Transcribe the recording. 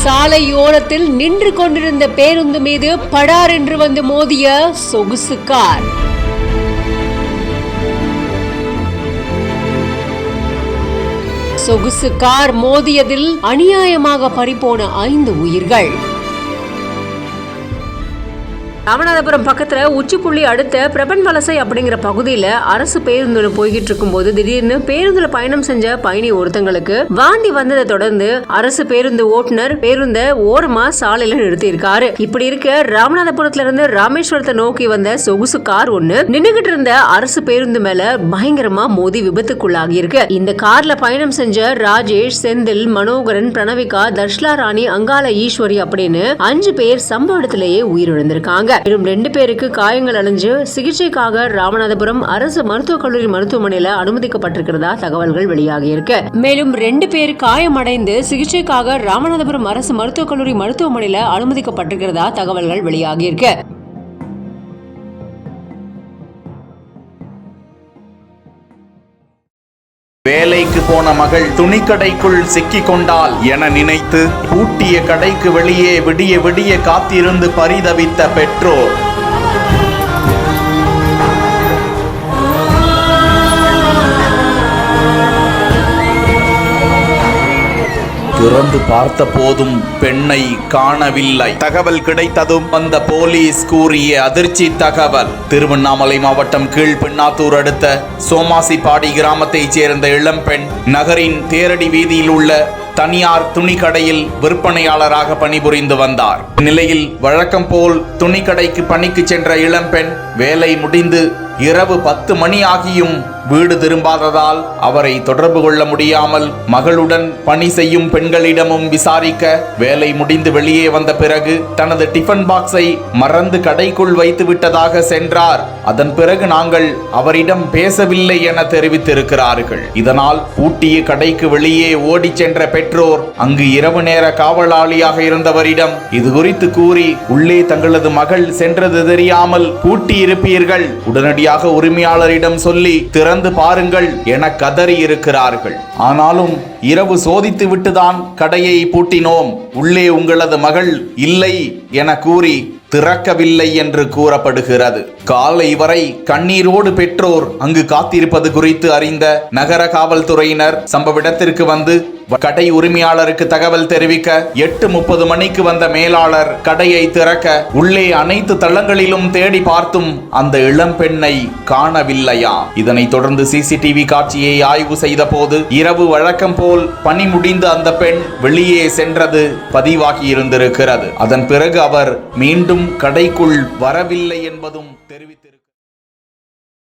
சாலையோரத்தில் நின்று கொண்டிருந்த பேருந்து மீது படார் என்று வந்து மோதிய சொகுசு கார். சொகுசு கார் மோதியதில் அநியாயமாக பறிபோன 5 உயிர்கள். ராமநாதபுரம் பக்கத்துல உச்சிப்புள்ளி அடுத்த பிரபன் வலசை அப்படிங்கிற பகுதியில அரசு பேருந்துல போய்கிட்டு இருக்கும் போது திடீர்னு பேருந்துல பயணம் செஞ்ச பயணி ஒருத்தங்களுக்கு வாந்தி வந்ததை தொடர்ந்து அரசு பேருந்து ஓட்டுநர் பேருந்த ஓரமா சாலையில நிறுத்தி இருக்காரு. இப்படி இருக்க ராமநாதபுரத்துல இருந்து ராமேஸ்வரத்தை நோக்கி வந்த சொகுசு கார் ஒண்ணு நின்னுகிட்டு இருந்த அரசு பேருந்து மேல பயங்கரமா மோதி விபத்துக்குள்ளாகி இருக்கு. இந்த கார்ல பயணம் செஞ்ச ராஜேஷ், செந்தில், மனோகரன், பிரணவிகா, தர்ஷ்லா ராணி, அங்காள ஈஸ்வரி அப்படின்னு 5 பேர் சம்பவ இடத்திலேயே உயிரிழந்திருக்காங்க. மேலும் 2 பேருக்கு காயங்கள் அடைஞ்சு சிகிச்சைக்காக ராமநாதபுரம் அரசு மருத்துவக் கல்லூரி மருத்துவமனையில அனுமதிக்கப்பட்டிருக்கிறதா தகவல்கள் வெளியாகி இருக்கு. மேலும் 2 பேர் காயமடைந்து சிகிச்சைக்காக ராமநாதபுரம் அரசு மருத்துவக் கல்லூரி மருத்துவமனையில அனுமதிக்கப்பட்டிருக்கிறதா தகவல்கள் வெளியாகி இருக்கு. வேலைக்கு போன மகள் துணிக்கடைக்குள் சிக்கிக் கொண்டாள் என நினைத்து பூட்டிய கடைக்கு வெளியே விடிய விடிய காத்திருந்து பரிதவித்த பெற்றோர். திறந்து பார்த்த போதும் பெண்ணை காணவில்லை. தகவல் கிடைத்ததும் வந்த போலீஸ் கூறிய அதிர்ச்சி தகவல். திருவண்ணாமலை மாவட்டம் கீழ்பெண்ணாத்தூர் அடுத்த சோமாசிப்பாடி கிராமத்தைச் சேர்ந்த இளம்பெண் நகரின் தேரடி வீதியில் உள்ள தனியார் துணிக்கடையில் விற்பனையாளராக பணிபுரிந்து வந்தார். இந்நிலையில் வழக்கம் போல் துணிக்கடைக்கு பணிக்கு சென்ற இளம்பெண் வேலை முடிந்து இரவு 10 மணி ஆகியும் வீடு திரும்பாததால் அவரை தொடர்பு கொள்ள முடியாமல் மகளுடன் பணி செய்யும் பெண்களிடமும் விசாரிக்க வேலை முடிந்து வெளியே வந்த பிறகு தனது டிஃபன் பாக்ஸை மறந்து கடைக்குள் வைத்து விட்டதாக சென்றார். அதன் பிறகு நாங்கள் அவரிடம் பேசவில்லை என தெரிவித்திருக்கிறார்கள். இதனால் பூட்டிய கடைக்கு வெளியே ஓடி சென்ற பெற்றோர் அங்கு இரவு நேர காவலாளியாக இருந்தவரிடம் இது குறித்து கூறி உள்ளே தங்களது மகள் சென்றது தெரியாமல் பூட்டி இருப்பீர்கள், உடனடியாக உரிமையாளரிடம் சொல்லி திறந்து பாருங்கள் என கதறி இருக்கிறார்கள். ஆனாலும் இரவு சோதித்து விட்டுதான் கடையை பூட்டினோம், உள்ளே உங்களது மகள் இல்லை என கூறி திறக்கவில்லை என்று கூறப்படுகிறது. காலை வரை கண்ணீரோடு பெற்றோர் அங்கு காத்திருப்பது குறித்து அறிந்த நகர காவல்துறையினர் சம்பவ இடத்திற்கு வந்து கடை உரிமையாளருக்கு தகவல் தெரிவிக்க 8:30 மணிக்கு வந்த மேலாளர் கடையை திறக்க உள்ளே அனைத்து தளங்களிலும் தேடி பார்த்தும் அந்த இளம்பெண்ணை காணவில்லையா. இதனைத் தொடர்ந்து சிசிடிவி காட்சியை ஆய்வு செய்த போது இரவு வழக்கம் போல் பணி முடிந்து அந்த பெண் வெளியே சென்றது பதிவாகி இருந்திருக்கிறது. அதன் பிறகு அவர் மீண்டும் கடைக்குள் வரவில்லை என்பதும் தெரிவித்தார்.